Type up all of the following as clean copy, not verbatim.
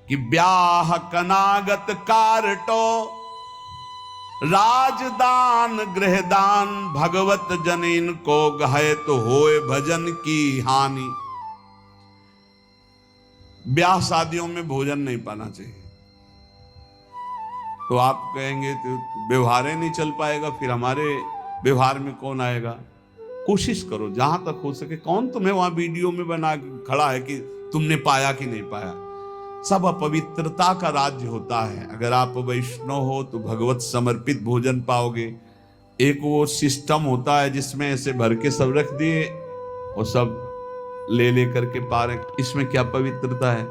कि ब्याह कनागत कारटो, राजदान गृहदान, भगवत जनिन को गहे तो होए भजन की हानि। ब्याह शादियों में भोजन नहीं पाना चाहिए। तो आप कहेंगे तो व्यवहार ही नहीं चल पाएगा, फिर हमारे व्यवहार में कौन आएगा। कोशिश करो जहां तक हो सके। कौन तुम्हें वहां वीडियो में बना खड़ा है कि तुमने पाया कि नहीं पाया। सब अपवित्रता का राज्य होता है। अगर आप वैष्णव हो तो भगवत समर्पित भोजन पाओगे। एक वो सिस्टम होता है जिसमें ऐसे भर के सब रख दिए और सब ले ले करके पा रहे, इसमें क्या पवित्रता है।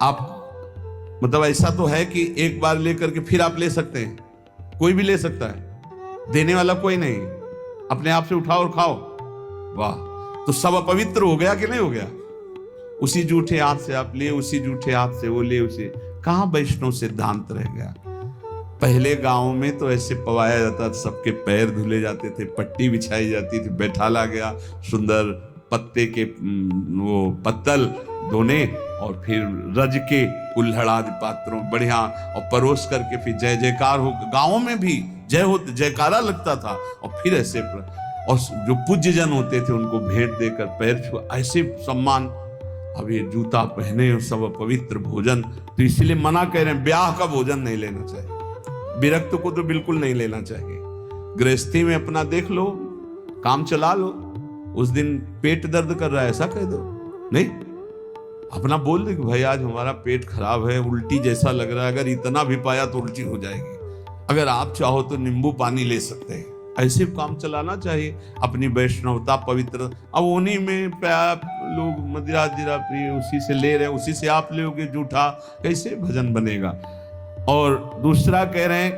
आप मतलब ऐसा तो है कि एक बार लेकर के फिर आप ले सकते हैं, कोई भी ले सकता है, देने वाला कोई नहीं, अपने आप से उठाओ और खाओ। वाह, तो सब अपवित्र हो गया कि नहीं हो गया। उसी जूठे हाथ से आप ले, उसी जूठे हाथ से वो ले, उसे कहां वैष्णव सिद्धांत रह गया। पहले गांव में तो ऐसे पवाया जाता, सबके पैर धुले जाते थे, पट्टी बिछाई जाती थी, बैठाला गया सुंदर पत्ते के वो पत्तल धोने और फिर रज के कुल्हड़ आदि पात्रों बढ़िया और परोस करके फिर जय जयकार हो। गांवों में भी जयकारा लगता था और फिर ऐसे और जो पूज्य जन होते थे उनको भेंट देकर पैर छुआ, ऐसे सम्मान। अब ये जूता पहने और सब पवित्र भोजन, तो इसलिए मना कह रहे हैं ब्याह का भोजन नहीं लेना चाहिए। विरक्त को तो बिल्कुल नहीं लेना चाहिए। गृहस्थी में अपना देख लो, काम चला लो। उस दिन पेट दर्द कर रहा है ऐसा कह दो नहीं, अपना बोल दे कि भाई आज हमारा पेट खराब है, उल्टी जैसा लग रहा है, अगर इतना भी पाया तो उल्टी हो जाएगी, अगर आप चाहो तो नींबू पानी ले सकते हैं। ऐसे काम चलाना चाहिए। अपनी वैष्णवता पवित्र, अब उन्हीं में लोग मदिरा जिरा प्रिय उसी से ले रहे, उसी से आप लोगे जूठा, कैसे भजन बनेगा। और दूसरा कह रहे हैं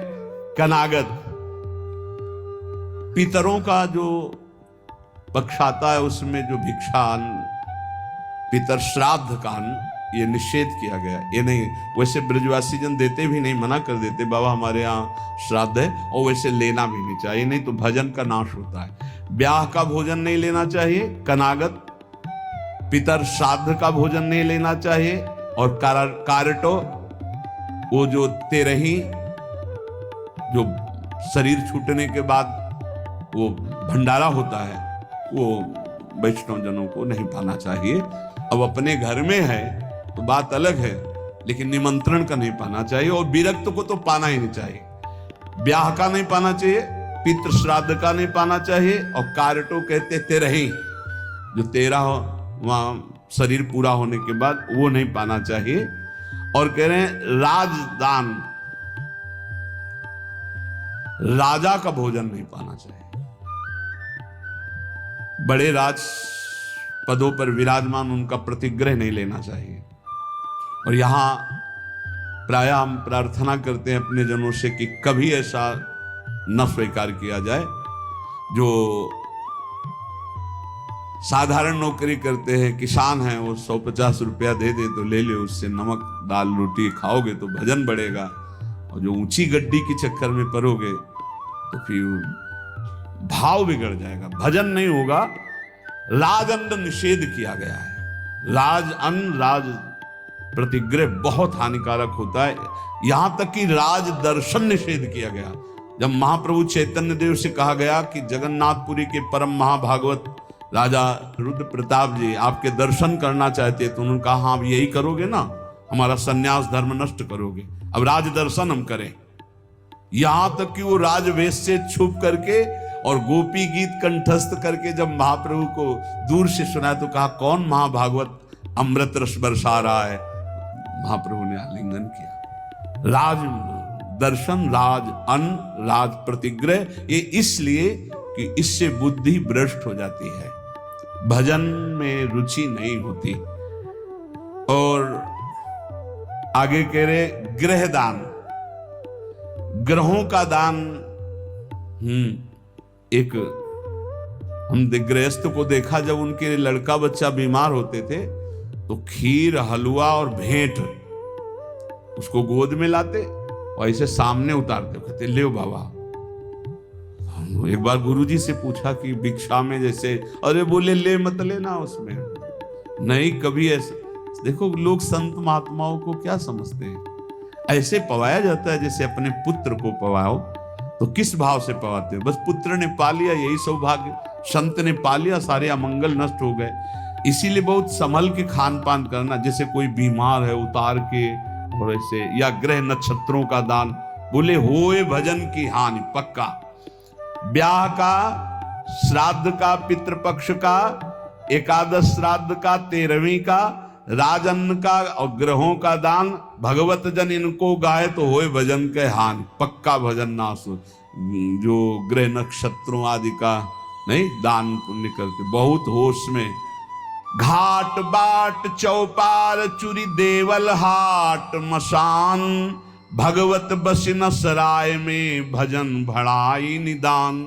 कनागत, पितरों का जो पक्ष आता है उसमें जो भिक्षान पितर श्राद्ध का ये निषेध किया गया। ये नहीं, वैसे ब्रजवासी जन देते भी नहीं, मना कर देते बाबा हमारे यहाँ श्राद्ध है, और वैसे लेना भी नहीं चाहिए, नहीं तो भजन का नाश होता है। ब्याह का भोजन नहीं लेना चाहिए, कनागत पितर श्राद्ध का भोजन नहीं लेना चाहिए, और कारटो वो जो तेरही जो शरीर छूटने के बाद वो भंडारा होता है वो वैष्णव जनों को नहीं पाना चाहिए। अब अपने घर में है तो बात अलग है, लेकिन निमंत्रण का नहीं पाना चाहिए। और विरक्त को तो पाना ही नहीं चाहिए। ब्याह का नहीं पाना चाहिए, पितृ श्राद्ध का नहीं पाना चाहिए, और कारटो कहते तेरही जो 13 वहां शरीर पूरा होने के बाद वो नहीं पाना चाहिए। और कह रहे हैं राजदान, राजा का भोजन नहीं पाना चाहिए। बड़े राज पदों पर विराजमान उनका प्रतिग्रह नहीं लेना चाहिए। और यहां प्राय हम प्रार्थना करते हैं अपने जनों से कि कभी ऐसा न स्वीकार किया जाए। जो साधारण नौकरी करते हैं, किसान हैं, वो 150 रुपया दे दे तो ले ले, उससे नमक दाल रोटी खाओगे तो भजन बढ़ेगा। और जो ऊंची गड्डी के चक्कर में पड़ोगे तो फिर भाव बिगड़ जाएगा, भजन नहीं होगा। राजअन्न निषेध किया गया है। राजअन्न राज प्रतिग्रह बहुत हानिकारक होता है। यहां तक कि राज दर्शन निषेध किया गया। जब महाप्रभु चैतन्य देव से कहा गया कि जगन्नाथपुरी के परम महाभागवत राजा रुद्र प्रताप जी आपके दर्शन करना चाहते, तो उन्होंने कहा हाँ यही करोगे ना, हमारा सन्यास धर्म नष्ट करोगे, अब राज दर्शन हम करें। यहां तक कि वो राजवेश से छुप करके और गोपी गीत कंठस्थ करके जब महाप्रभु को दूर से सुना तो कहा कौन महाभागवत अमृत रस बरसा रहा है। महाप्रभु ने आलिंगन किया। राज दर्शन, राज अन्न, राज प्रतिग्रह, ये इसलिए कि इससे बुद्धि भ्रष्ट हो जाती है, भजन में रुचि नहीं होती। और आगे कह रहे गृह दान, ग्रहों का दान। एक हम गृहस्थ को देखा, जब उनके लड़का बच्चा बीमार होते थे तो खीर हलवा और भेंट उसको गोद में लाते और ऐसे सामने उतारते, कहते ले बाबा। एक बार गुरुजी से पूछा कि भिक्षा में जैसे, अरे बोले ले मत लेना उसमें, नहीं कभी ऐसे देखो लोग संत महात्माओं को क्या समझते हैं, ऐसे पवाया जाता है जैसे अपने पुत्र को पवाओ। तो किस भाव से पवाते हो? बस पुत्र ने पा लिया यही सौभाग्य, संत ने पा लिया सारे अमंगल नष्ट हो गए। इसीलिए बहुत संभल के खान पान करना, जैसे कोई बीमार है उतार के, और ऐसे, या ग्रह नक्षत्रों का दान, बोले होए भजन की हानि पक्का। ब्याह का, श्राद्ध का, पितृपक्ष का, एकादश श्राद्ध का, 13वीं का, राजन्न का और ग्रहों का दान, भगवत जन इनको गाए तो होए भजन के हानि पक्का। भजन नाश जो ग्रह नक्षत्रों आदि का नहीं दान पुण्य करते, बहुत होश में। घाट बाट चौपार चुरी देवल हाट मसान, भगवत बसिन सराय में भजन भड़ाई निदान।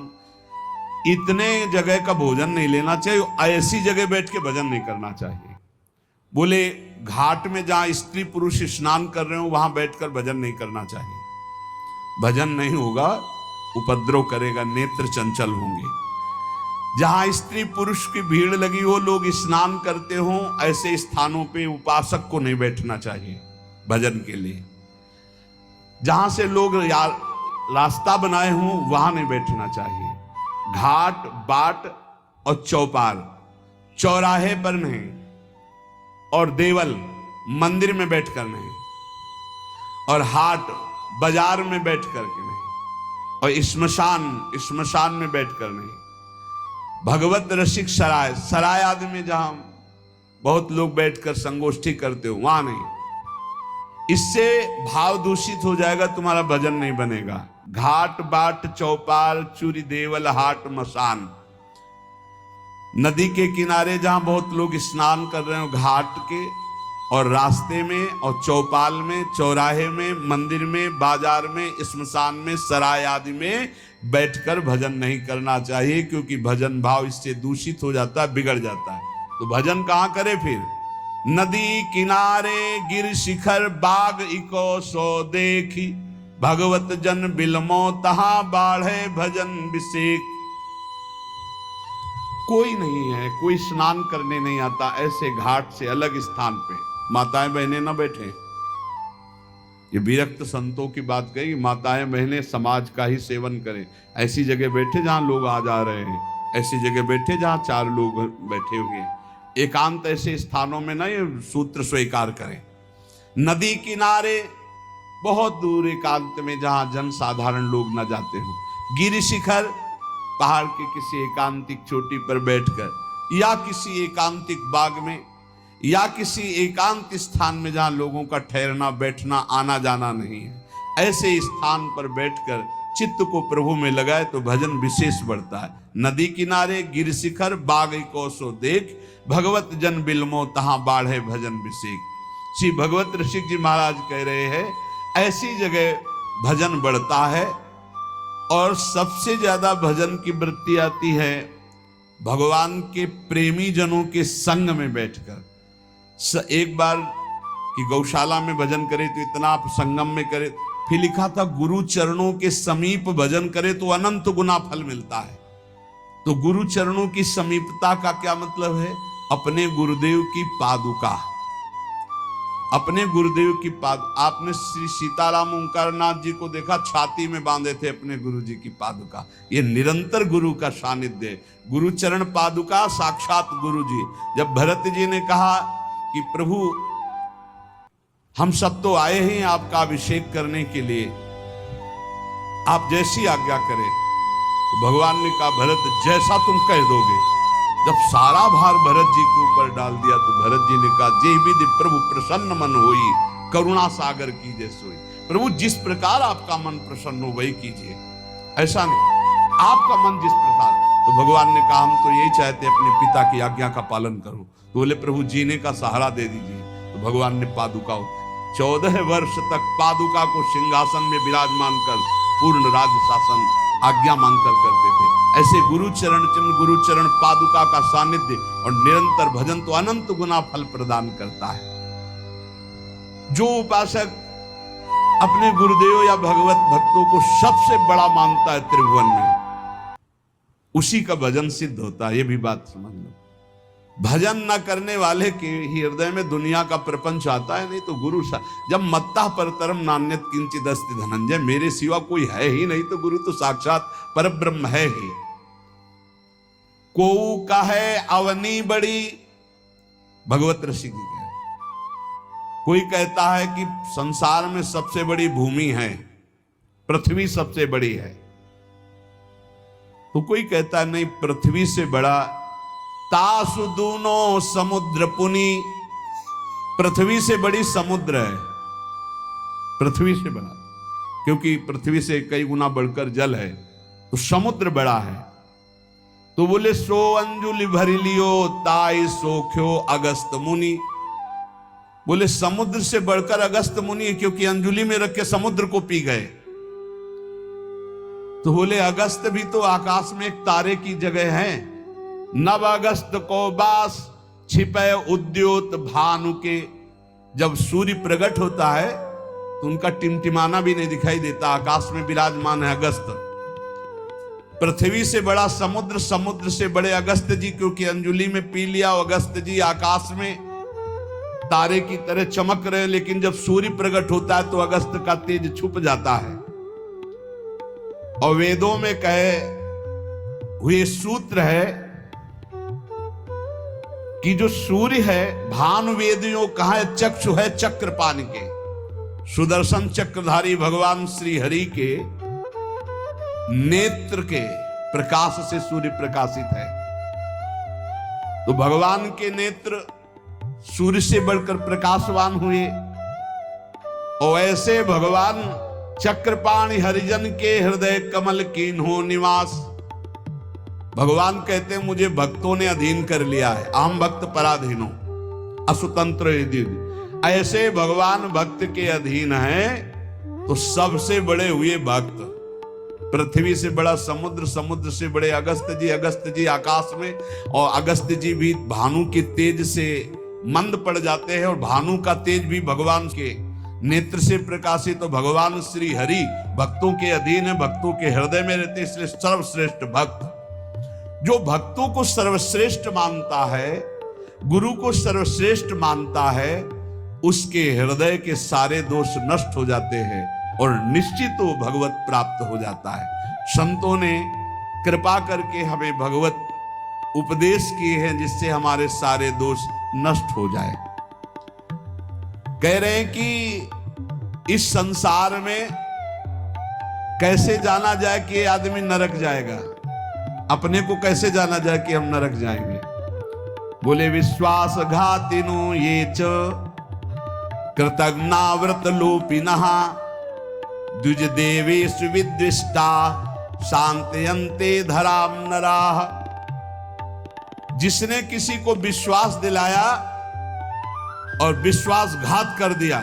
इतने जगह का भोजन नहीं लेना चाहिए, ऐसी जगह बैठ के भजन नहीं करना चाहिए। बोले घाट में जहां स्त्री पुरुष स्नान कर रहे हो वहां बैठकर भजन नहीं करना चाहिए। भजन नहीं होगा, उपद्रव करेगा, नेत्र चंचल होंगे। जहां स्त्री पुरुष की भीड़ लगी हो, लोग स्नान करते हो, ऐसे स्थानों पे उपासक को नहीं बैठना चाहिए भजन के लिए। जहां से लोग रास्ता बनाए हों वहां नहीं बैठना चाहिए। घाट बाट और चौपाल, चौराहे पर नहीं, और देवल मंदिर में बैठकर नहीं, और हाट बाजार में बैठ करके नहीं, और श्मशान में बैठकर नहीं। भगवत रसिक सराय, सराय आदि में जहां बहुत लोग बैठकर संगोष्ठी करते हो वहां नहीं। इससे भाव दूषित हो जाएगा, तुम्हारा भजन नहीं बनेगा। घाट बाट चौपाल चूरी देवल हाट मसान, नदी के किनारे जहां बहुत लोग स्नान कर रहे हो, घाट के और रास्ते में और चौपाल में, चौराहे में, मंदिर में, बाजार में, श्मशान में, सराय आदि में बैठकर भजन नहीं करना चाहिए, क्योंकि भजन भाव इससे दूषित हो जाता है, बिगड़ जाता है। तो भजन कहां करे फिर? नदी किनारे गिर शिखर बाग इको सो देखी, भगवत जन बिलमो तहां बाढ़े भजन विषेक। कोई नहीं है, कोई स्नान करने नहीं आता, ऐसे घाट से अलग स्थान पे माताएं बहनें न बैठे। ये विरक्त संतों की बात कही, माताएं बहनें समाज का ही सेवन करें। ऐसी जगह बैठे जहां लोग आ जा रहे हैं, ऐसी जगह बैठे जहां 4 लोग बैठे हुए। एकांत ऐसे स्थानों में ना ये सूत्र स्वीकार करें। नदी किनारे बहुत दूर एकांत में जहां जन साधारण लोग न जाते हो। गिरि शिखर, पहाड़ के किसी एकांतिक चोटी पर बैठकर, या किसी एकांतिक बाग में, या किसी एकांत स्थान में जहां लोगों का ठहरना बैठना आना जाना नहीं है, ऐसे स्थान पर बैठकर चित्त को प्रभु में लगाए तो भजन विशेष बढ़ता है। नदी किनारे गिर शिखर बाग को सो देख, भगवत जन बिलमो तहां बाढ़े भजन विषेक। श्री भगवत ऋषि जी महाराज कह रहे हैं, ऐसी जगह भजन बढ़ता है। और सबसे ज्यादा भजन की वृत्ति आती है भगवान के प्रेमी जनों के संग में बैठकर। एक बार कि गौशाला में भजन करे तो इतना आप संगम में करे, फिर लिखा था गुरु चरणों के समीप भजन करे तो अनंत गुना फल मिलता है। तो गुरु चरणों की समीपता का क्या मतलब है? अपने गुरुदेव की पादुका, अपने गुरुदेव की आपने श्री सीताराम ओंकारनाथ जी को देखा, छाती में बांधे थे अपने गुरु जी की पादुका। ये निरंतर गुरु का सानिध्य, गुरु चरण पादुका साक्षात गुरु जी। जब भरत जी ने कहा कि प्रभु हम सब तो आए हैं आपका अभिषेक करने के लिए, आप जैसी आज्ञा करें, तो भगवान ने कहा भरत जैसा तुम कह दोगे। जब सारा भार भरत जी के ऊपर डाल दिया तो भरत जी ने कहा जे विधि प्रभु प्रसन्न मन होई, करुणा सागर कीजिए सोई। प्रभु जिस प्रकार आपका मन प्रसन्न हो वही कीजिए, ऐसा नहीं आपका मन जिस प्रकार। तो भगवान ने कहा हम तो यही चाहते अपने पिता की आज्ञा का पालन करो। तो बोले प्रभु जीने का सहारा दे दीजिए। तो भगवान ने पादुका 14 वर्ष तक पादुका को सिंहासन में विराजमान कर पूर्ण राज्य शासन आज्ञा मांगकर करते थे। ऐसे गुरु चरण चिन्ह, गुरु चरण पादुका का सानिध्य और निरंतर भजन तो अनंत गुना फल प्रदान करता है। जो उपासक अपने गुरुदेव या भगवत भक्तों को सबसे बड़ा मानता है त्रिभुवन में, उसी का भजन सिद्ध होता है। ये भी बात समझ लो। भजन न करने वाले के हृदय में दुनिया का प्रपंच आता है। नहीं तो गुरु जब मत्ता परतरम नान्यत किंचित अस्ति धनंजय, मेरे सिवा कोई है ही नहीं, तो गुरु तो साक्षात परब्रह्म है ही। को कहे अवनी बड़ी, भगवत ऋषि की कहे, कोई कहता है कि संसार में सबसे बड़ी भूमि है, पृथ्वी सबसे बड़ी है, तो कोई कहता नहीं पृथ्वी से बड़ा तासु दूनो समुद्र पुनि, पृथ्वी से बड़ी समुद्र है, पृथ्वी से बड़ा, क्योंकि पृथ्वी से कई गुना बढ़कर जल है, तो समुद्र बड़ा है। तो बोले सो अंजुलि भरी लियो ताई सोख्यो अगस्त मुनि, बोले समुद्र से बढ़कर अगस्त मुनि है, क्योंकि अंजुलि में रख के समुद्र को पी गए। तो बोले अगस्त भी तो आकाश में एक तारे की जगह है। नव अगस्त को बास छिपे उद्योत भानु के, जब सूर्य प्रकट होता है तो उनका टिमटिमाना भी नहीं दिखाई देता, आकाश में विराजमान है अगस्त। पृथ्वी से बड़ा समुद्र, समुद्र से बड़े अगस्त जी, क्योंकि अंजुलि में पी लिया। अगस्त जी आकाश में तारे की तरह चमक रहे, लेकिन जब सूर्य प्रकट होता है तो अगस्त का तेज छुप जाता है। और वेदों में कहे हुए सूत्र है कि जो सूर्य है, भानु वेदियों कहा है चक्षु है चक्रपाण के, सुदर्शन चक्रधारी भगवान श्री हरि के नेत्र के प्रकाश से सूर्य प्रकाशित है। तो भगवान के नेत्र सूर्य से बढ़कर प्रकाशवान हुए, और ऐसे भगवान चक्रपाणि हरिजन के हृदय कमल कीन्हो निवास। भगवान कहते हैं मुझे भक्तों ने अधीन कर लिया है, अहम भक्त पराधीनो असुतंत्र यदि, ऐसे भगवान भक्त के अधीन हैं। तो सबसे बड़े हुए भक्त, पृथ्वी से बड़ा समुद्र, समुद्र से बड़े अगस्त जी आकाश में, और अगस्त जी भी भानु के तेज से मंद पड़ जाते हैं, और भानु का तेज भी भगवान के नेत्र से प्रकाशित। तो भगवान श्री हरि भक्तों के अधीन है, भक्तों के हृदय में रहते, इसलिए सर्वश्रेष्ठ भक्त। जो भक्तों को सर्वश्रेष्ठ मानता है, गुरु को सर्वश्रेष्ठ मानता है, उसके हृदय के सारे दोष नष्ट हो जाते हैं और निश्चित वो भगवत प्राप्त हो जाता है। संतों ने कृपा करके हमें भगवत उपदेश किए हैं, जिससे हमारे सारे दोष नष्ट हो जाए। कह रहे हैं कि इस संसार में कैसे जाना जाए कि ये आदमी नरक जाएगा, अपने को कैसे जाना जाए कि हम नरक जाएंगे। बोले विश्वासघातिनो ये च कृतज्ञाव्रत लोपिनः द्विज देवेषु विद्विष्टा शांतयन्ते धराम नराः। जिसने किसी को विश्वास दिलाया और विश्वासघात कर दिया,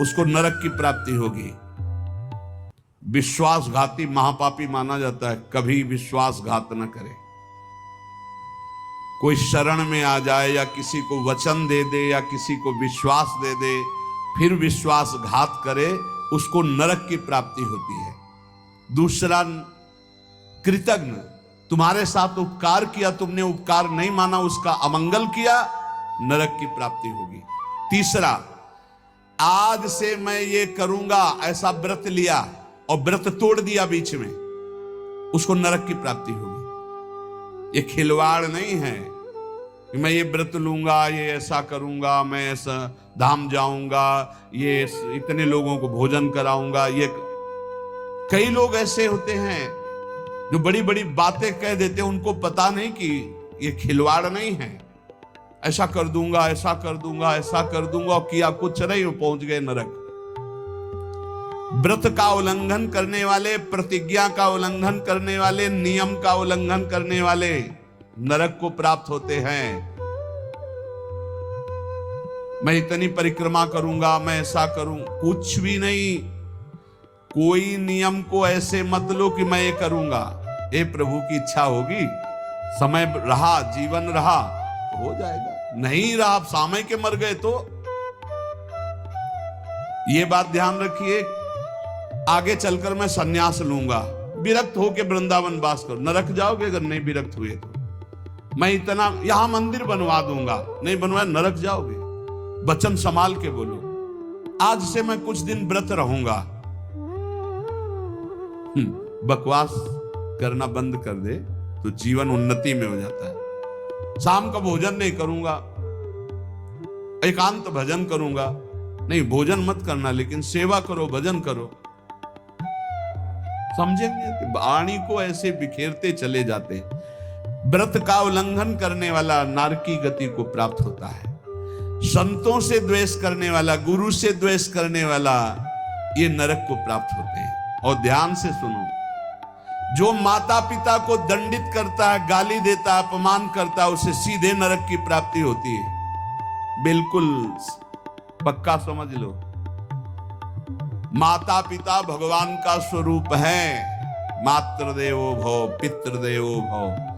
उसको नरक की प्राप्ति होगी। विश्वासघाती महापापी माना जाता है, कभी विश्वासघात न करे। कोई शरण में आ जाए या किसी को वचन दे दे या किसी को विश्वास दे दे, फिर विश्वासघात करे, उसको नरक की प्राप्ति होती है। दूसरा, कृतज्ञ, तुम्हारे साथ उपकार किया, तुमने उपकार नहीं माना, उसका अमंगल किया, नरक की प्राप्ति होगी। तीसरा, आज से मैं ये करूंगा ऐसा व्रत लिया और व्रत तोड़ दिया बीच में, उसको नरक की प्राप्ति होगी। ये खिलवाड़ नहीं है कि मैं ये व्रत लूंगा, ये ऐसा करूंगा, मैं ऐसा धाम जाऊंगा, ये इतने लोगों को भोजन कराऊंगा। ये कई लोग ऐसे होते हैं जो बड़ी बड़ी बातें कह देते हैं, उनको पता नहीं कि ये खिलवाड़ नहीं है। ऐसा कर दूंगा, ऐसा कर दूंगा, ऐसा कर दूंगा, और किया कुछ नहीं, पहुंच गए नरक। व्रत का उल्लंघन करने वाले, प्रतिज्ञा का उल्लंघन करने वाले, नियम का उल्लंघन करने वाले नरक को प्राप्त होते हैं। मैं इतनी परिक्रमा करूंगा, मैं ऐसा करूं, कुछ भी नहीं। कोई नियम को ऐसे मत लो कि मैं ये करूंगा। ए प्रभु की इच्छा होगी, समय रहा, जीवन रहा तो हो जाएगा, नहीं रहा, सामय के मर गए तो। ये बात ध्यान रखिए, आगे चलकर मैं सन्यास लूंगा, विरक्त होके वृंदावन वास करो, नरक जाओगे अगर नहीं विरक्त हुए तो। मैं इतना यहां मंदिर बनवा दूंगा, नहीं बनवाया नरक जाओगे। वचन संभाल के बोलो, आज से मैं कुछ दिन व्रत रहूंगा। बकवास करना बंद कर दे तो जीवन उन्नति में हो जाता है। शाम का भोजन नहीं करूंगा, एकांत भजन करूंगा, नहीं भोजन मत करना लेकिन सेवा करो, भजन करो। समझेंगे? वाणी को ऐसे बिखेरते चले जाते हैं। व्रत का उल्लंघन करने वाला नारकी गति को प्राप्त होता है। संतों से द्वेष करने वाला, गुरु से द्वेष करने वाला, ये नरक को प्राप्त होते हैं। और ध्यान से सुनो, जो माता पिता को दंडित करता है, गाली देता है, अपमान करता है, उसे सीधे नरक की प्राप्ति होती है। बिल्कुल पक्का समझ लो। माता पिता भगवान का स्वरूप है। मातृदेवो भव, पितृदेवो भव।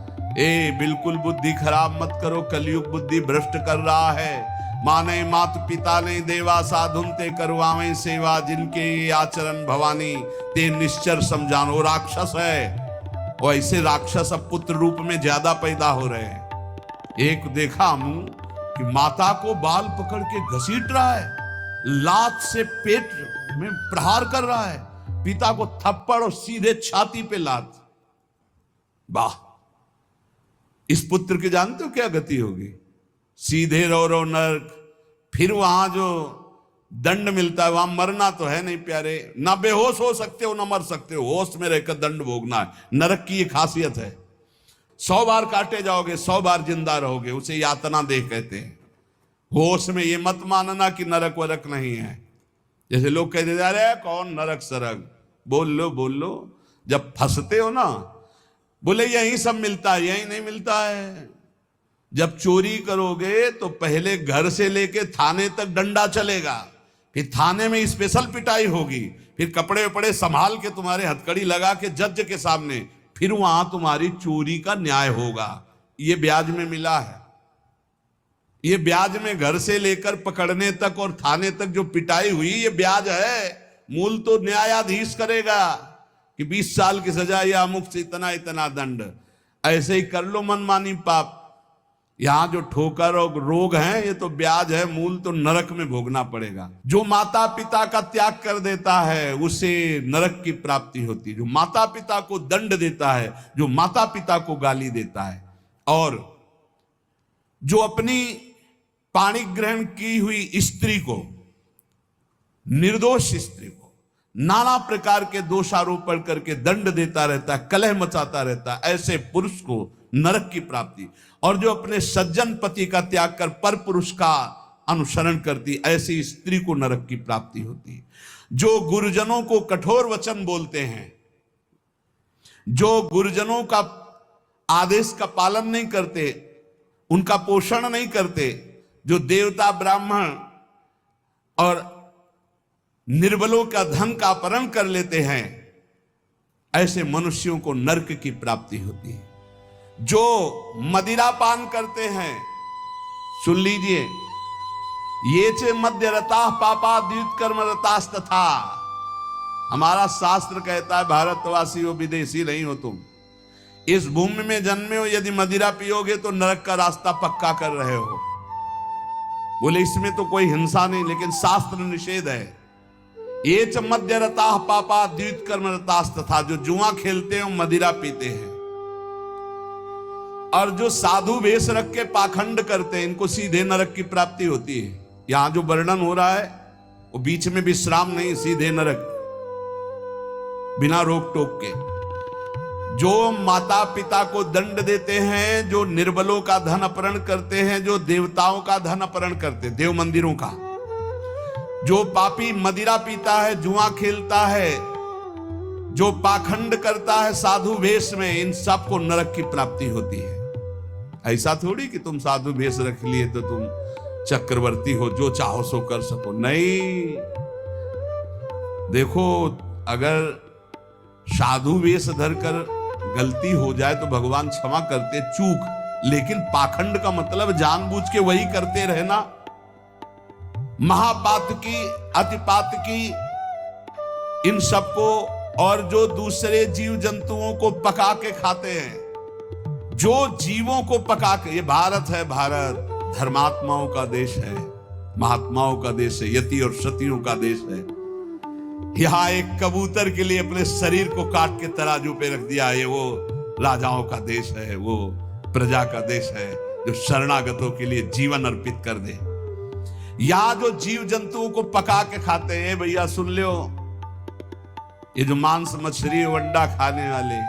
बिल्कुल बुद्धि खराब मत करो, कलयुग बुद्धि भ्रष्ट कर रहा है। माने मात पिता ने देवा, साधुन ते करवावे सेवा, जिनके ये आचरण भवानी ते निश्चर समझानो। राक्षस है, और ऐसे राक्षस अब पुत्र रूप में ज्यादा पैदा हो रहे हैं। एक देखा हम कि माता को बाल पकड़ के घसीट रहा है, लात से पेट में प्रहार कर रहा है, पिता को थप्पड़ और सीधे छाती पे लात। वाह, इस पुत्र के जानते हो क्या गति होगी? सीधे रो नरक। फिर वहां जो दंड मिलता है, वहां मरना तो है नहीं प्यारे, ना बेहोश हो सकते हो ना मर सकते हो, होश में रहकर दंड भोगना है। नरक की ये खासियत है। 100 बार काटे जाओगे, 100 बार जिंदा रहोगे, उसे यातना देह कहते हैं। होश में ये मत मानना कि नरक वरक नहीं है। जैसे लोग कह देते अरे कौन नरक सरक, बोल लो। जब फंसते हो ना, बोले यही सब मिलता है, यही नहीं मिलता है। जब चोरी करोगे तो पहले घर से लेके थाने तक डंडा चलेगा, फिर थाने में स्पेशल पिटाई होगी, फिर कपड़े वपड़े संभाल के तुम्हारे हथकड़ी लगा के जज के सामने, फिर वहां तुम्हारी चोरी का न्याय होगा। ये ब्याज में मिला है। ये ब्याज में घर से लेकर पकड़ने तक और थाने तक जो पिटाई हुई, ये ब्याज है। मूल तो न्यायाधीश करेगा कि 20 साल की सजा या अमुक से इतना इतना दंड। ऐसे ही कर लो मनमानी पाप। यहां जो ठोकर और रोग हैं, ये तो ब्याज है, मूल तो नरक में भोगना पड़ेगा। जो माता पिता का त्याग कर देता है उसे नरक की प्राप्ति होती है। जो माता पिता को दंड देता है, जो माता पिता को गाली देता है, और जो अपनी पाणी ग्रहण की हुई स्त्री को, निर्दोष स्त्री को नाना प्रकार के दोषारोपण करके दंड देता रहता है, कलह मचाता रहता है, ऐसे पुरुष को नरक की प्राप्ति। और जो अपने सज्जन पति का त्याग कर पर पुरुष का अनुसरण करती, ऐसी स्त्री को नरक की प्राप्ति होती। जो गुरुजनों को कठोर वचन बोलते हैं, जो गुरुजनों का आदेश का पालन नहीं करते, उनका पोषण नहीं करते, जो देवता ब्राह्मण और निर्बलों का धन का अपहरण कर लेते हैं, ऐसे मनुष्यों को नरक की प्राप्ति होती है। जो मदिरा पान करते हैं, सुन लीजिए, ये चे मध्य रता पापा द्वित कर्म रतास्तथा। हमारा शास्त्र कहता है भारतवासी हो, विदेशी नहीं हो तुम, इस भूमि में जन्मे हो, यदि मदिरा पियोगे तो नरक का रास्ता पक्का कर रहे हो। बोले इसमें तो कोई हिंसा नहीं, लेकिन शास्त्र निषेध है। ये च मध्य रता पापा द्वित कर्म रतास्तथा। जो जुआ खेलते हैं, मदिरा पीते हैं, और जो साधु वेश रख के पाखंड करते हैं, इनको सीधे नरक की प्राप्ति होती है। यहां जो वर्णन हो रहा है वो बीच में विश्राम नहीं, सीधे नरक, बिना रोक टोक के। जो माता पिता को दंड देते हैं, जो निर्बलों का धन अपहरण करते हैं, जो देवताओं का धन अपहरण करते, देव मंदिरों का, जो पापी मदिरा पीता है, जुआ खेलता है, जो पाखंड करता है साधु वेश में, इन सब को नरक की प्राप्ति होती है। ऐसा थोड़ी कि तुम साधु वेश रख लिए तो तुम चक्रवर्ती हो, जो चाहो सो कर सको, नहीं। देखो, अगर साधु वेश धरकर गलती हो जाए तो भगवान क्षमा करते, चूक। लेकिन पाखंड का मतलब जानबूझ के वही करते रहना, महापात की, अतिपात की, इन सबको, और जो दूसरे जीव जंतुओं को पका के खाते हैं, जो जीवों को पका के, ये भारत है, भारत धर्मात्माओं का देश है, महात्माओं का देश है, यति और सतियों का देश है। यहां एक कबूतर के लिए अपने शरीर को काट के तराजू पे रख दिया। ये वो राजाओं का देश है, वो प्रजा का देश है जो शरणागतों के लिए जीवन अर्पित कर दे। यहां जो जीव जंतुओं को पका के खाते हैं, भैया सुन लो, ये जो मांस मछली अंडा खाने वाले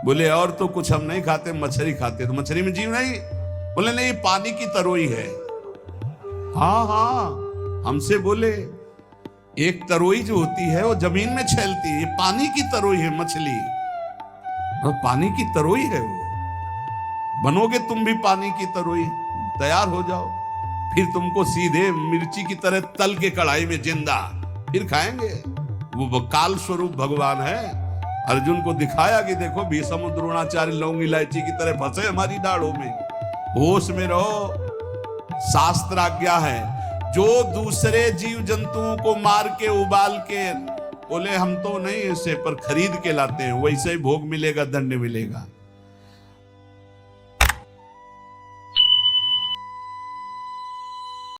बोले और तो कुछ हम नहीं खाते, मछली खाते। तो मछली में जीव नहीं? बोले नहीं, पानी की तरोई है। हाँ हाँ, हमसे बोले एक तरोई जो होती है वो जमीन में छेलती है, ये पानी की तरोई है मछली, और पानी की तरोई है वो। बनोगे तुम भी पानी की तरोई, तैयार हो जाओ, फिर तुमको सीधे मिर्ची की तरह तल के कढ़ाई में जिंदा फिर खाएंगे। वो काल स्वरूप भगवान है। अर्जुन को दिखाया कि देखो भीष्म द्रोणाचार्य लौंग इलायची की तरह फंसे हमारी दाढ़ों में। होश में रहो, शास्त्र आज्ञा है, जो दूसरे जीव जंतुओं को मार के उबाल के बोले हम तो नहीं इसे पर खरीद के लाते हैं, वैसे ही भोग मिलेगा, दंड मिलेगा।